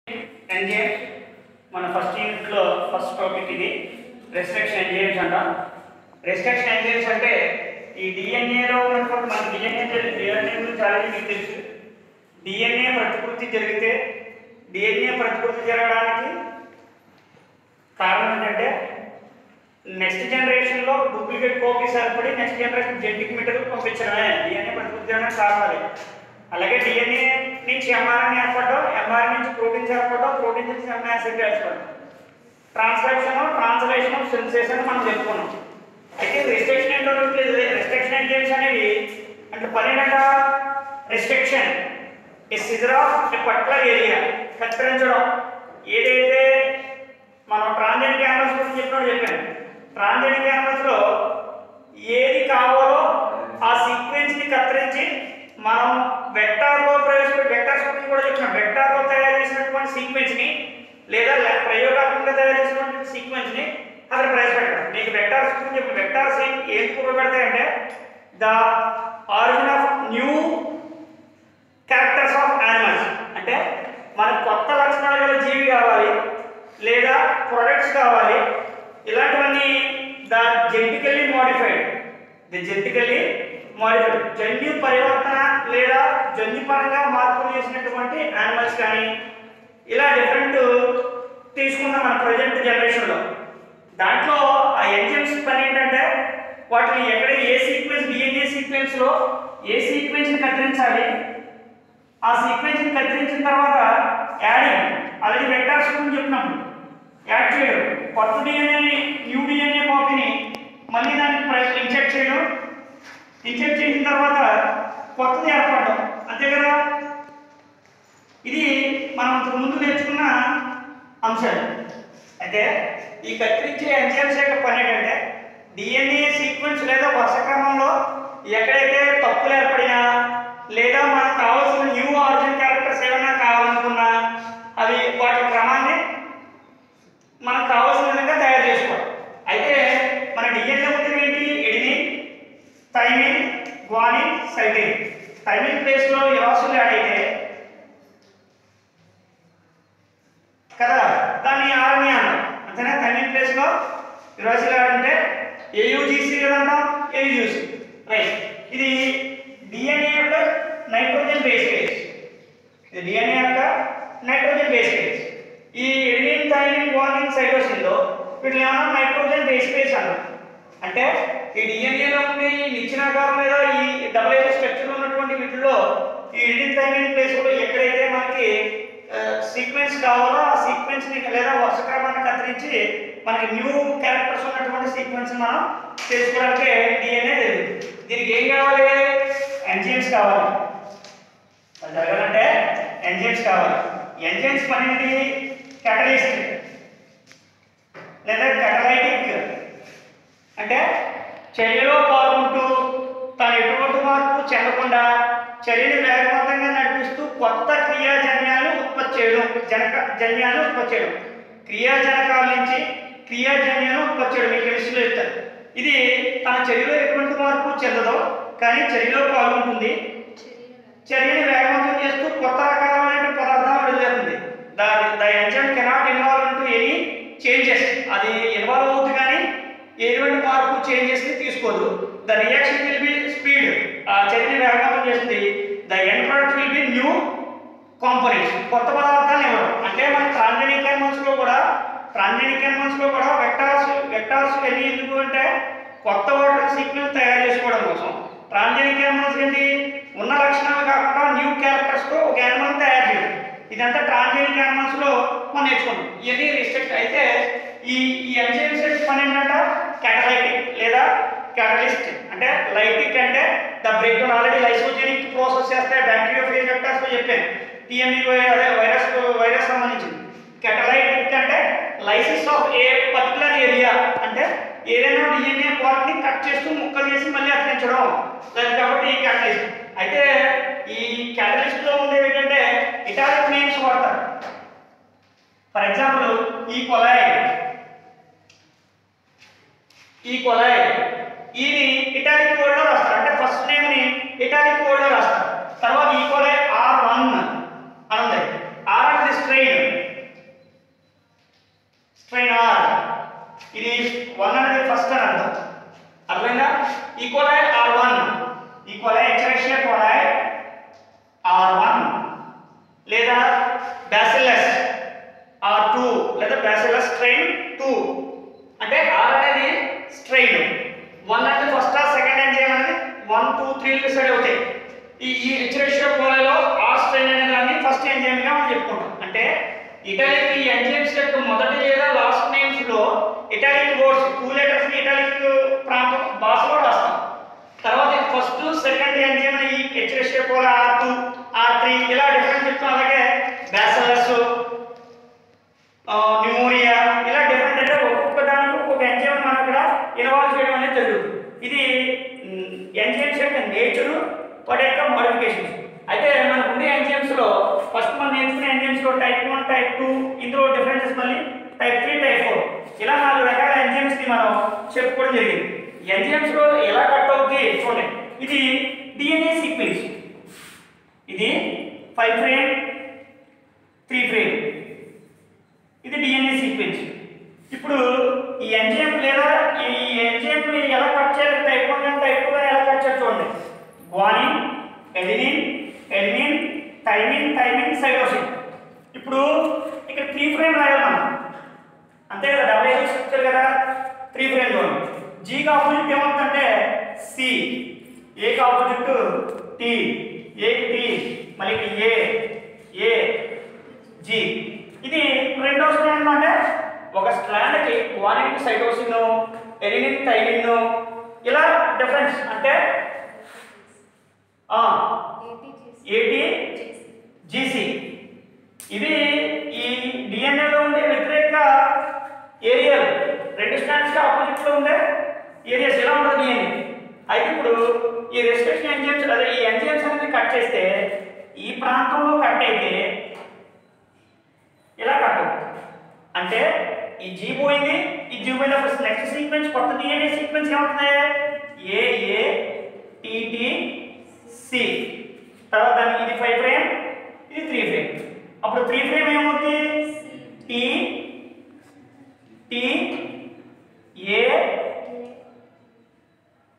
Enzymes మన first యూనిట్లో first topic ఇది రెస్ట్రిక్షన్ ఎంజైమ్స్ అంటాం. రెస్ట్రిక్షన్ ఎంజైమ్స్ అంటే ఈ డిఎన్ఏలో ఉన్నటువంటి మన డిఎన్ఏ గురించి ఆల్రెడీ మీకు తెలుసు. డిఎన్ఏ ప్రతికృతి జరిగితే డిఎన్ఏ ప్రతికృతి జరగడానికి కారణం ఏంటంటే నెక్స్ట్ జనరేషన్లో డూప్లికేట్ కాపీస్ ఏర్పడి నెక్స్ట్ జనరేషన్ జెనెటిక్ మెటీరియల్ పంపించడమే డిఎన్ఏ ప్రతికృతి జరగడానికి కారణాలు. అలాగే డిఎన్ఏ నుంచి ఎంఆర్ఎన్ఏ ఏర్పడడం, ఎంఆర్ఎన్ఏ నుంచి ప్రోటీన్స్ ఏర్పడడం, ప్రోటీన్స్ నుంచి అమినో యాసిడ్ ఏర్పడడం, ట్రాన్స్క్రిప్షన్, ట్రాన్స్లేషన్, సింథసిస్ మనం చెప్పుకున్నాం. అయితే రెస్ట్రిక్షన్ ఏంటో రెస్ట్రిక్షన్ ఎంజైమ్స్ అనేవి అంటే పన్నెండట restriction a scissor of a particular area కత్తిరించడం. ఏదైతే మనం ట్రాన్స్జెనిక్ యానిమల్స్ గురించి చెప్పాను. ట్రాన్స్జెనిక్ యానిమల్స్లో ఏది కావాలో ఆ సీక్వెన్స్ని కత్తిరించి మనం వెక్టార్లో ప్రవేశపెట్టి వెక్టార్స్ గురించి కూడా చెప్పినాం. వెక్టార్లో తయారు చేసినటువంటి సీక్వెన్స్ని లేదా ప్రయోగాత్మకంగా తయారు చేసినటువంటి సీక్వెన్స్ని అక్కడ ప్రవేశపెట్టాం. మీకు వెక్టార్స్ గురించి చెప్పి వెక్టార్స్ ఏం ఉపయోగపడతాయంటే the origin of new characters of animals. అంటే మనకు కొత్త లక్షణాలు గల జీవి కావాలి లేదా ప్రొడక్ట్స్ కావాలి, ఇలాంటివన్నీ ద జెనెటికల్లీ మోడిఫైడ్ జన్యు పరివర్తన లేదా జన్యుపరంగా మార్పులు చేసినటువంటి యానిమల్స్ కానీ ఇలా డిఫరెంట్ తీసుకున్నాం మన ప్రజెంట్ జనరేషన్లో. దాంట్లో ఆ ఎంజైమ్స్ పని ఏంటంటే వాటిని ఎక్కడ ఏ సీక్వెన్స్ డిఎన్ఏ సీక్వెన్స్లో ఏ సీక్వెన్స్ని కత్తిరించాలి, ఆ సీక్వెన్స్ని కత్తిరించిన తర్వాత యాడింగ్ ఆల్రెడీ వెక్టార్స్ గురించి చెప్పినప్పుడు యాడ్ చేయడం, కొత్త డిఎన్ఏని న్యూ డిఎన్ఏ కాపీని మళ్ళీ దాన్ని ఇంజెక్ట్ చేయడం, ఇంజెక్ట్ చేసిన తర్వాత కొత్తది ఏర్పడడం, అంతే కదా. ఇది మనం అంతకు ముందు నేర్చుకున్న అంశాలు. అయితే ఈ కత్తిరించే ఎంజైమ్స్ యొక్క పని ఏంటంటే డిఎన్ఏ సీక్వెన్స్ లేదా వరుస క్రమంలో ఎక్కడైతే తప్పులు ఏర్పడినా లేదా మనకు కావాల్సిన న్యూ ఆరిజిన్ క్యారెక్టర్స్ ఏమైనా కావాలనుకున్నా అవి వాటి క్రమాన్ని మనకు కావాల్సిన విధంగా తయారు చేసుకోవాలి. అయితే మన డిఎన్ఏ ఉంటుంది ఏంటి? Adenine, thymine, guanine, cytosine. Thymine ప్లేస్లో యురాసిల్ యాడ్ అయితే కదా దాన్ని ఆర్ఎన్ఏ అంటాం, అంతేనా. థైమిన్ ప్లేస్లో యురాసిల్ యాడ్ అంటే ఏయుజిసి కదా అంటాం, ఏయుజిసి రైట్. ఇది డిఎన్ఏ యొక్క నైట్రోజన్ బేస్ పేజ్. ఇది డిఎన్ఏ యొక్క నైట్రోజన్ బేస్ పేజ్. ఈ ఎడినిన్, థైమిన్, గ్వానిన్, సైటోసిన్లో వీటిని ఏమన్నా నైట్రోజన్ బేస్ పేజ్ అన్నాం. అంటే ఈ డిఎన్ఏలో ఉండే ఈ నిచ్చెనాకారం లేదా ఈ డబుల్ హెలిక్స్ స్ట్రక్చర్లో ఉన్నటువంటి వీటిలో ఈ ఎడినిన్, థైమిన్ ప్లేస్లో ఎక్కడైతే మనకి సీక్వెన్స్ కావాలో ఆ సీక్వెన్స్ని లేదా వరుస క్రమాన్ని కత్తిరించి మనకి న్యూ క్యారెక్టర్స్ ఉన్నటువంటి సీక్వెన్స్ మనం చేసుకోవడానికి డిఎన్ఏ జరుగుతుంది. దీనికి ఏం కావాలి? ఎంజైమ్స్ కావాలి. అది జరగాలంటే ఎంజైమ్స్ కావాలి. ఎంజైమ్స్ పని ఏంటి? క్యాటలిస్ట్ లేదా క్యాటలైటిక్ అంటే చర్యలో పాల్గొంటూ తాను ఎటువంటి మార్పు చెందకుండా చర్యను వేగవంతంగా నడిపిస్తూ కొత్త క్రియాజన్యాలను ఉత్పత్తి చేయడం, క్రియాజనకాల నుంచి క్రియాజన్యాలను ఉత్పత్తి చేయడం ఈ కెమిస్ట్రీలో చెప్తారు. ఇది తన చర్యలో ఎటువంటి మార్పు చెందదో కానీ చర్యలో పాల్గొంటుంది, చర్యను వేగవంతం చేస్తూ కొత్త రకాలైన పదార్థాలు విడుదలవుతుంది. The enzyme cannot involve into any changes. అది ఇన్వాల్వ్ అవుతుంది కానీ ఎటువంటి మార్పు చేంజెస్ని తీసుకోదు. The reaction will be speed, ఆ చర్యని వేగవంతం చేస్తుంది. The end product will be new components, కొత్త పదార్థాలు ఇవ్వడం. అంటే మన ట్రాన్స్జెనిక్ యానిమల్స్లో కూడా వెక్టార్స్ ఎన్ని ఎందుకు అంటే కొత్త వాటర్ సీక్వెన్స్ తయారు చేసుకోవడం కోసం. ట్రాన్స్జెనిక్ యానిమల్స్ ఏంటి? ఉన్న లక్షణాలు కాకుండా న్యూ క్యారెక్టర్స్తో ఒక యానిమల్ తయారు చేయడం. ఇదంతా ట్రాన్స్జెనిక్ యానిమల్స్లో మనం నేర్చుకున్నాం. ఇవన్నీ రిస్ట్రిక్ట్ అయితే ఈ ఎంజైమ్స్ పని ఏంటంటే క్యాటలైటిక్ లేదా క్యాటలిస్ట్. అంటే లైటిక్ అంటే the break down, already lysogenic process చేస్తే బ్యాక్టీరియోఫేజ్ వెక్టర్స్లో చెప్పాను. టీఎంఈ అదే వైరస్ సంబంధించింది. క్యాటలైటిక్ అంటే lysis of a particular area, అంటే ఏదైనా డిఎన్ఏ పార్ట్ని కట్ చేస్తూ ముక్కలు చేసి మళ్ళీ అతికించడం లేదు కాబట్టి ఈ క్యాటలిస్ట్. అయితే ఈ క్యాటలిస్ట్లో ఉండేవి ఏంటంటే ఇటాలిక్ నేమ్స్ వాడతారు. ఫర్ ఎగ్జాంపుల్ ఈ కొలాయ్ ఈని ఇటాలిక్ వర్డ్లో రాస్తారు. అంటే ఫస్ట్ నేమ్ని ఇటాలిక్ వర్డ్లో రాస్తారు. తర్వాత ఈ కొలాయ్ R1 అని ఉంది. R అంటే స్ట్రెయిన్, బ్యాసిల్లస్ R2 లేదా బ్యాసిల్లస్ స్ట్రెయిన్ 2 అంటే R అనేది స్ట్రెయిన్ 1 అంటే ఫస్ట్ సెకండ్ ఎంజైమ్ అనేది 1 2 3 డిసైడ్ అవుతాయి ఈ ఎచ్రేషియో కోలాలో R స్ట్రెయిన్ అనే దాన్ని ఫస్ట్ ఎంజైమ్ గా మనం చెప్పుకుంటాం అంటే ఇటాలిక్ ఈ ఎంజైమ్స్ యొక్క మొదటి లేదా లాస్ట్ నేమ్స్ లో ఇటాలిక్ వర్డ్స్ 2 లెటర్స్ ని ఇటాలిక్ ప్రాంతం భాషలో రాస్తాం తర్వాత ఫస్ట్ సెకండ్ ఎంజైమ్ ఈ ఎచ్రేషియో కోలా R2 R3 ఇలా డిఫరెంట్ చెప్తాం అలాగే బ్యాసిల్లస్ న్యూమోనియా ఇలా డిఫరెంట్ అంటే ఒక్కొక్క దానికి ఒక్కొక్క ఎంజైమ్ మనం ఇక్కడ ఇన్వాల్వ్ చేయడం అనేది జరుగుతుంది ఇది ఎంజైమ్స్ యొక్క నేచర్ వాటి యొక్క మోడిఫికేషన్స్ అయితే మనకు ఉండే ఎంజైమ్స్ లో ఫస్ట్ మనం నేర్చుకునే ఎంజైమ్స్ లో టైప్ 1 టైప్ 2 ఇందులో డిఫరెన్సెస్ మళ్ళీ టైప్ 3 టైప్ 4 ఇలా 4 రకాల ఎంజైమ్స్ ని మనం చెప్పుకోవడం జరిగింది ఎంజైమ్స్ లో ఎలా కట్ అవుతుంది చూడండి ఇది డిఎన్ఏ సీక్వెన్స్ ఇది 5 ఫ్రేమ్ 3 ఫ్రేమ్ ఇది డిఎన్ఏ సీక్వెన్స్ ఇప్పుడు ఈ ఎంజైమ్ లేదా ఈ ఎంజైమ్ ని ఎలా కట్ చేయాలి టైప్ 1 అండ్ టైప్ 2 ఎలా కట్ చేయాలి చూడండి guanine adenine adenine thymine cytosine ఇప్పుడు ఇక్కడ 3 ఫ్రేమ్ రాయాలి మనం అంతే కదా డబుల్ హెలిక్స్ స్ట్రక్చర్ కదా 3 ఫ్రేమ్ లో G కి ఆపోజిట్ ఏమవుతుందంటే C A కి ఆపోజిట్ T A కి T మళ్ళీ A G ఇది రెండో స్ట్రాండ్ అంటే ఒక స్ట్రాండ్ కి గ్వానిన్ సైటోసిన్ ఎడినిన్ థైమిన్ ఇలా డిఫరెన్స్ అంటే ATGC ఇది ఈ DNA లో ఉండే వ్యతిరేక ఏరియాలు రెండు స్ట్రాండ్స్ కి ఆపోజిట్ లో ఉండే ఏరియాస్ ఎలా ఉంటుంది DNA అయితే ఇప్పుడు ఈ రెస్ట్రిక్షన్ ఎంజైమ్స్ అదే ఈ ఎంజైమ్స్ అనేది కట్ చేస్తే ఈ ప్రాంతంలో కట్ అయితే ఇలా కట్ అవుతుంది అంటే ఈ G పోయింది ఈ G పోయినప్పుడు నెక్స్ట్ సీక్వెన్స్ కొత్త DNA సీక్వెన్స్ ఏమవుతుంది AATTC తర్వాత ఇది 5 ఫ్రేమ్ ఇది 3 ఫ్రేమ్ అప్పుడు 3 ఫ్రేమ్ ఏమవుతుంది T A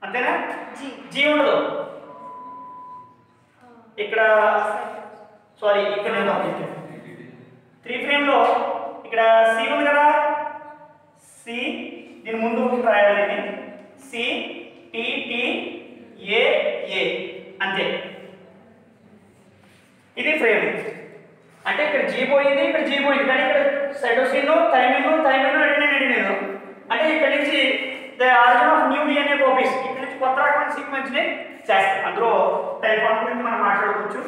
అంతేనా G ఉండదు ఇక్కడ సారీ ఇక్కడ నేను 3 ఫ్రేమ్ లో ఇక్కడ C ఉంది కదా C దీని ముందు రాయాలి C T T A A అంతే ఇది ఫ్రేమ్ అంటే ఇక్కడ G పోయింది ఇక్కడ G పోయింది కానీ ఇక్కడ సైటోసిన్ థైమిన్ ఎడినిన్ అంటే ఇక్కడ నుంచి the origin of new DNA copies ఇక్కడ నుంచి కొత్త రకమైన సీక్వెన్స్ ని చేస్తాం అందులో టైప్ 1 గురించి మనం మాట్లాడుకోవచ్చు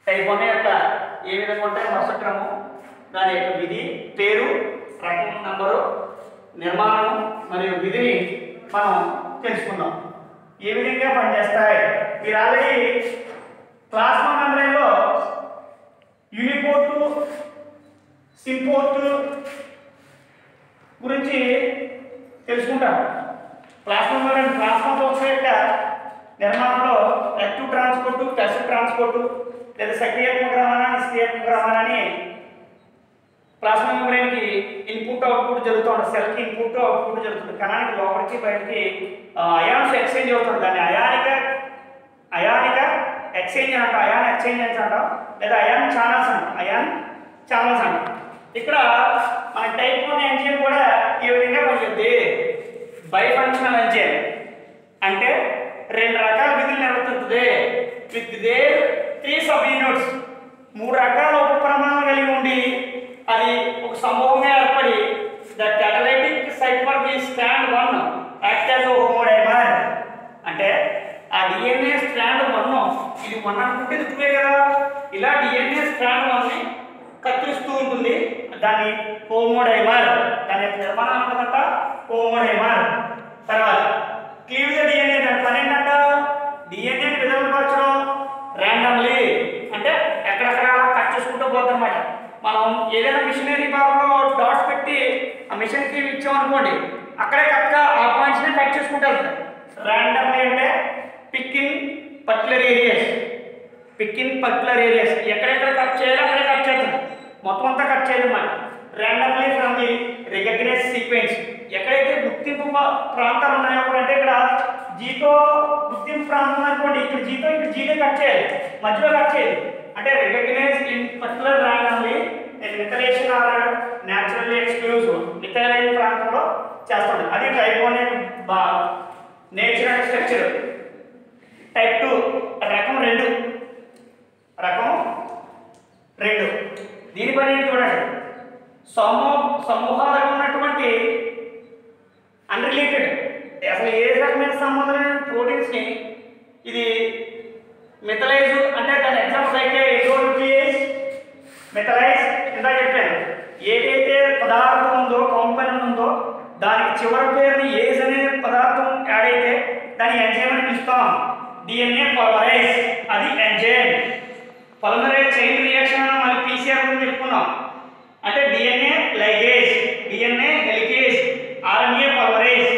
టైప్ 1 యొక్క ఏ విధంగా ఉంటాయి వరుస క్రమం దాని యొక్క విధి పేరు రకం నంబరు నిర్మాణం మరియు విధిని మనం తెలుసుకుందాం ఏ విధంగా పనిచేస్తాయి మీరు ఆల్రెడీ ప్లాస్మా మెంబ్రేన్ లో యూనిపోర్ట్ సింపోర్ట్ గురించి తెలుసుకుంటారు ప్లాస్మా మెంబ్రేన్ ప్లాస్మా కోశ యొక్క నిర్మాణంలో యాక్టివ్ ట్రాన్స్పోర్ట్ ప్యాసివ్ ట్రాన్స్పోర్ట్ లేదా సక్రియాత్మక రవాణా నిష్క్రియాత్మక రవాణా అని ప్లాస్మా మెంబ్రేన్ కి ఇన్పుట్ అవుట్పుట్ జరుగుతూ ఉంటుంది సెల్ కి ఇన్పుట్ అవుట్పుట్ జరుగుతుంది కణానికి లోపలికి బయటికి అయాన్స్ ఎక్స్చేంజ్ అవుతుంది దాన్ని అయానిక ఎక్స్చేంజ్ అంటాం అయాన్ ఎక్స్చేంజ్ అంటాం లేదా అయాన్ ఛానల్స్ అంటాం ఇక్కడ మన టైప్ 1 ఎంజైమ్ కూడా ఈ విధంగా పనిచేస్తుంది బైఫంక్షనల్ ఎంజైమ్ అంటే రెండు రకాల విధులు నిర్వర్తిస్తుంది విత్ దేర్ 3 సబ్ యూనిట్స్ 3 రకాల ఉపప్రమాణాలు కలిగి ఉండి అది ఒక సమూహంగా ఏర్పడి the catalytic site for the strand 1 act as homodimer అంటే ఆ DNA స్ట్రాండ్ 1 ఇది 1 అనుకుంటే 2 కదా ఇలా DNA స్ట్రాండ్ 1 ని కత్తిరిస్తూ ఉంటుంది దాన్ని హోమోడైమర్ దాని యొక్క నిర్మాణం అంతా హోమోడైమర్ తర్వాత క్లీవేజ్ DNA దాని పని ఏంటంట DNA ని విధులపరచడం ర్యాండమ్లీ అంటే ఎక్కడెక్కడ కట్ చేసుకుంటూ పోతారన్నమాట మనం ఏదైనా మిషనరీ భాగంలో డాట్స్ పెట్టి ఆ మిషన్ కి ఇచ్చామనుకోండి అక్కడే కరెక్ట్గా ఆ పాయింట్స్ ని కట్ చేసుకుంటూ వెళ్తారు ర్యాండమ్లీ అంటే పిక్ ఇన్ పర్టికులర్ ఏరియాస్ ఎక్కడెక్కడ కట్ చేయాలో అక్కడే కట్ చేస్తాం మొత్తం అంతా కట్ చేయాలన్నమాట randomly from the recognize sequence ఎక్కడైతే గుర్తింపు ప్రాంతాలు ఉన్నాయో అంటే ఇక్కడ జీతో గుర్తింపు ప్రాంతం అనుకోండి ఇక్కడ జీతో ఇక్కడ జీతో కట్ చేయాలి మధ్యలో కట్ చేయాలి అంటే recognize in particular randomly methylation or naturally exclusive methylation ప్రాంతంలో చేస్తుంది. అది type 1 nature and structure. Type 2 రకం 2 దీని పని చూడండి. సమూహాలుగా ఉన్నటువంటి అన్రిలేటెడ్ అసలు ఏ రకమైన సంబంధం లేని ప్రోటీన్స్ ని ఇది మిథైలైజ్ అంటే దాని ఎగ్జాంపుల్ అయితే ఎటోన్యూక్లియేజ్ మిథైలైజ్ ఇందా చెప్పాను. ఏదైతే పదార్థం ఉందో కాంపోనెంట్ ఉందో దానికి చివరి పేరుని ఏజ్ అనే పదార్థం యాడ్ అయితే దాన్ని ఎంజైమ్ అని పిలుస్తాం. డిఎన్ఏ పాలిమరేజ్ అది ఎంజైమ్. పాలిమరేజ్ చైన్ రియాక్షన్ మళ్ళీ పీసీఆర్ గురించి చెప్పుకున్నాం. అంటే DNA ligase, DNA helicase, RNA polymerase,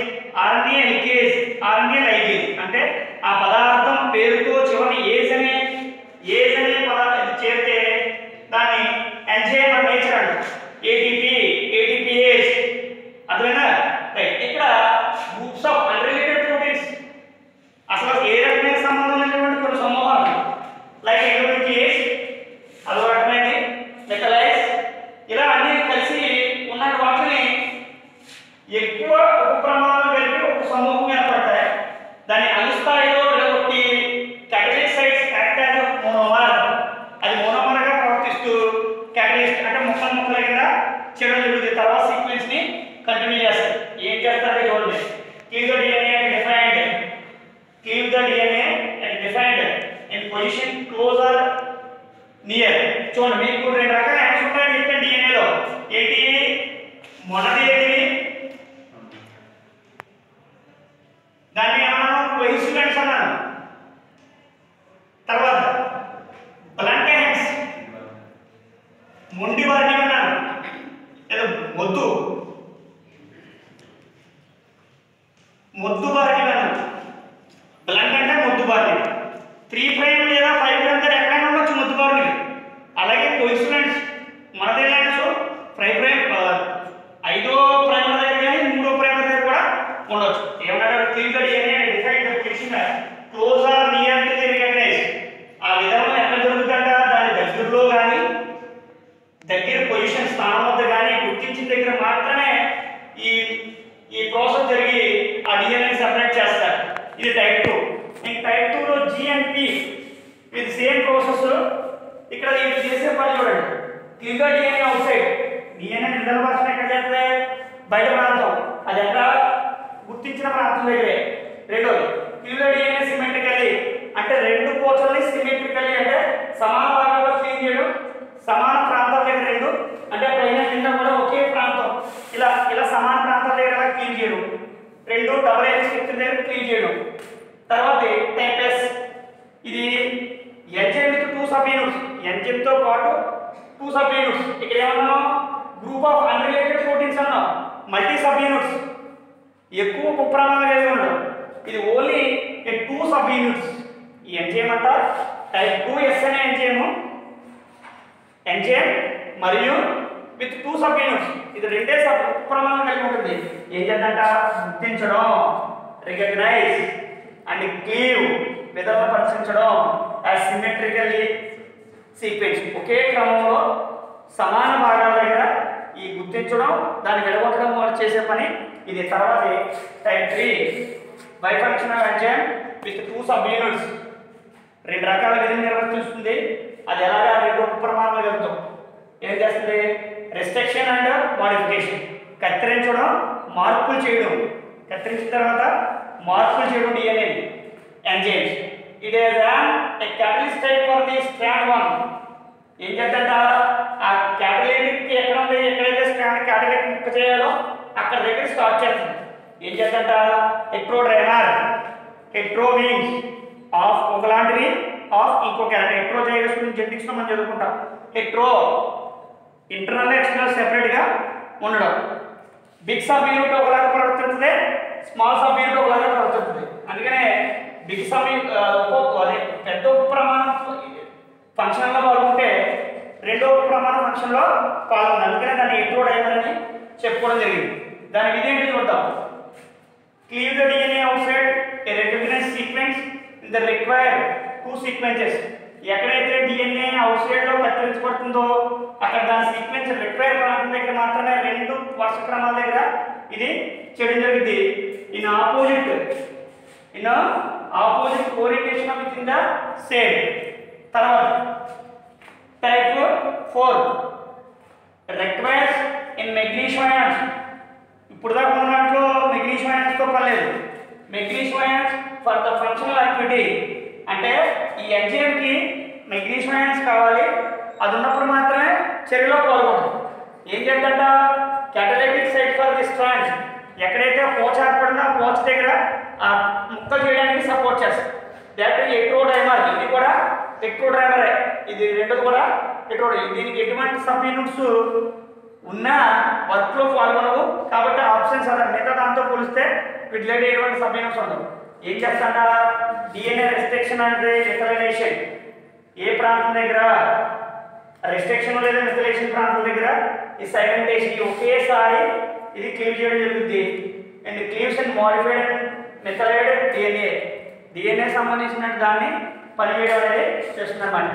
RNA helicase, RNA ligase. అంటే ఆ పదార్థం పేరుతో చివరి ఏజ్ అనే పదార్థం చేరితే దాన్ని ఎంజైమ్ ఆఫ్ నేచర్ అంటారు. ఏటీపీ, ఏటీపీఏజ్. అర్థమైనా? రైట్. ఇక్కడ గ్రూప్స్ ఆఫ్ అన్రిలేటెడ్ ప్రోటీన్స్ అసలు ఏ రకమైన సంబంధం లేనటువంటి కొన్ని సమూహాలు లైక్ ఎటోన్యూక్లియేజ్ అదో రకమైనది, మిథైలైజ్ ఇలా అన్ని కలిసి ఉన్న వాటిని ఎక్కువ ఉపప్రమాణాలు కలిపి ఒక సమూహం ఏర్పడతాయి. దాన్ని అనుస్థాయిలో విడగొట్టి catalyst sites act as monomer. అది మోనోమర్గా ప్రవర్తిస్తూ క్యాటలిస్ట్ అంటే ముక్కల కింద చేయడం జరుగుతుంది. తర్వాత సీక్వెన్స్ ని కంటిన్యూ చేస్తారు. ఏం చేస్తారంటే చూడండి. Cleave the DNA defined in position close or near. చూడండి మీకు రెండు రకాల యాక్ట్స్ ఉంటాయని చెప్పాను డిఎన్ఏలో. ఏంటి? మొదటి ఏంటిది? దాన్ని ఏమన్నాను? కోయిన్సిడెన్స్ అన్నాను. తర్వాత బ్లంట్ హ్యాండ్స్ మొండి వారిని అన్నాను. లేదా మొద్దు బారిని అన్నాను. బ్లంట్ అంటే మొద్దు బారిని. 3' లేదా 5' దగ్గర ఎక్కడైనా ఉండొచ్చు మొద్దు బారిని. అలాగే కోయిన్సిడెన్స్ మనదే ల్యాండ్స్ 5వ ప్రైమర్ దగ్గర కానీ 3వ ప్రైమర్ దగ్గర కూడా ఉండొచ్చు. ఏమన్నా cleave the DNA define the position close or near to the recognize. ఆ విధానం ఎక్కడ జరుగుతుందంట? దాని దగ్గరలో కానీ దగ్గర పొజిషన్ స్థానం వద్ద కానీ గుర్తించిన దగ్గర మాత్రమే ఈ ప్రాసెస్ జరిగి ఆ డిఎన్ఏ సెపరేట్ చేస్తారు. ఇది టైప్ 2. ఇంక టైప్ 2లో జి అండ్ పి ఇది సేమ్ ప్రాసెస్. ఇక్కడ ఇది చేసే పని చూడండి. Cleave the DNA outside. DNA నిలబడాల్సిన ఎక్కడ చేస్తే బయట ప్రాంతం, అది ఎక్కడ గుర్తించిన ప్రాంతం దగ్గరే. రెండోది క్లీవ్ ద డిఎన్ఏ సిమెట్రికల్లీ అంటే రెండు పోచల్ని సిమెట్రికల్లీ అంటే సమాన భాగాల్లో క్లీన్ చేయడం. సమాన ప్రాంతాల దగ్గర రెండు అంటే పైన కింద కూడా ఒకే ప్రాంతం ఇలా సమాన ప్రాంతాల దగ్గర క్లీన్ చేయడం. రెండు డబుల్ హెలిక్స్ స్ట్రక్చర్ దగ్గర క్లీన్ చేయడం. తర్వాత టైప్ ఎస్ ఇది enzyme with 2 sub units. Enzyme తో పాటు 2 సబ్ యూనిట్స్. ఇక్కడ ఏమన్నాం? గ్రూప్ ఆఫ్ అన్రిలేటెడ్ ప్రోటీన్స్ అన్నాం. మల్టీ సబ్ యూనిట్స్ ఎక్కువ ఉపప్రమాణాలు కలిగి ఉండడం. ఇది ఓన్లీ 2 సబ్ యూనిట్స్. ఈ ఎంజైమ్ అంట టైప్ 2S అనే ఎంజైమ్ మరియు విత్ 2 సబ్ యూనిట్స్. ఇది రెండే సబ్ ఉపప్రమాణాలు కలిగి ఉంటుంది. ఏం చేద్దంట? గుర్తించడం, రికగ్నైజ్ అండ్ క్లీవ్ విధమపరచడం అసిమెట్రికల్లీ సీక్వెన్స్. ఒకే క్రమంలో సమాన భాగాల దగ్గర ఈ గుర్తించడం దాన్ని విడగొట్టడం చేసే పని ఇది. తర్వాత type 3 bifunctional enzyme with 2 sub units. రెండు రకాల విధులు నిర్వర్తిస్తుంది. అది ఎలాగా? రెండు ఉపప్రమాణాలు కలుగుతాం. ఏం చేస్తుంది? Restriction and modification. కత్తిరించడం, మార్పులు చేయడం. కత్తిరించిన తర్వాత మార్పులు చేయడం DNA enzymes. It is a catalyst type for the strand 1. ఏం చేద్దంట? ఆ క్యాటలిటిక్ ఎక్కడ ఉంది? ఎక్కడైతే స్ట్రాండ్ క్యాటలిటిక్ ముక్క చేయాలో అక్కడ దగ్గర స్టార్ట్ చేస్తుంది. ఏం చేద్దంట? హెట్రోడ్రైమర్, హెట్రోవింగ్స్ ఆఫ్ ఒకలాంటివి ఆఫ్ ఇంకో క్యారెక్టర్. హెట్రోజైగస్ గురించి జెనెటిక్స్ లో మనం చదువుకుంటాం. హెట్రో ఇంటర్నల్ ఎక్స్టర్నల్ సెపరేట్ గా ఉండడం. బిగ్ సబ్ యూనిట్ ఒకలాగా ప్రవర్తిస్తుంది, స్మాల్ సబ్ యూనిట్ ఒకలాగా ప్రవర్తిస్తుంది. అందుకనే బిగ్ సబ్ పెద్ద ఉపప్రమాణం ఫంక్షన్ లో పాల్గొంటే రెండో ఉపప్రమాణం ఫంక్షన్ లో పాల్గొంది. అందుకనే దాన్ని హెట్రోడైమర్ అని చెప్పుకోవడం జరిగింది. దాని విధేంటి చూద్దాం. Cleave the DNA outside a recognized sequence in the required 2 sequences. ఎక్కడైతే డిఎన్ఏ అవుట్ సైడ్ లో కత్తిరించబడుతుందో అక్కడ దాని సీక్వెన్స్ రిక్వైర్ ప్రాంతం దగ్గర మాత్రమే రెండు వరుస క్రమాల దగ్గర ఇది చేయడం జరుగుతుంది. In opposite orientation of with in the same. తర్వాత type 4 requires in magnesium ions. ఇప్పుడు దాకా ఉన్న దాంట్లో మెగ్నీషియం అయాన్స్ తో పర్లేదు. Magnesium ions for the functional activity అంటే ఈ ఎంజైమ్ కి మెగ్నీషియం అయాన్స్ కావాలి, అది ఉన్నప్పుడు మాత్రమే చర్యలో పాల్గొంటుంది. ఏం చేద్దంట catalytic site for the strands ఎక్కడైతే పోచ ఏర్పడిందో ఆ పోచ దగ్గర ఆ ముక్కలు చేయడానికి సపోర్ట్ చేస్తుంది. దట్ ఎక్ట్రోడైమర్, ఇది కూడా ఎక్ట్రోడైమరే, ఇది రెండోది కూడా ఎక్ట్రోడైమర్. దీనికి ఎటువంటి సబ్ యూనిట్స్ ఉన్నా వర్క్ లో పాల్గొనవు కాబట్టి ఆప్షన్స్ అలా మిగతా దాంతో పోలిస్తే వీటిలో ఎటువంటి సబ్ యూనిట్స్ ఉండవు. ఏం చేస్తాడా డిఎన్ఏ రెస్ట్రిక్షన్ అంటే మిథైలేషన్ ఏ ప్రాంతం దగ్గర రెస్ట్రిక్షన్ లేదా మిథైలేషన్ ప్రాంతం దగ్గర ఈ సైమెంటేషన్ ఒకేసారి ఇది క్లీవ్ చేయడం జరుగుతుంది. And cleaves and modified and methylated DNA సంబంధించిన దాన్ని పనిచేయడం అనేది చేస్తుందన్నమాట.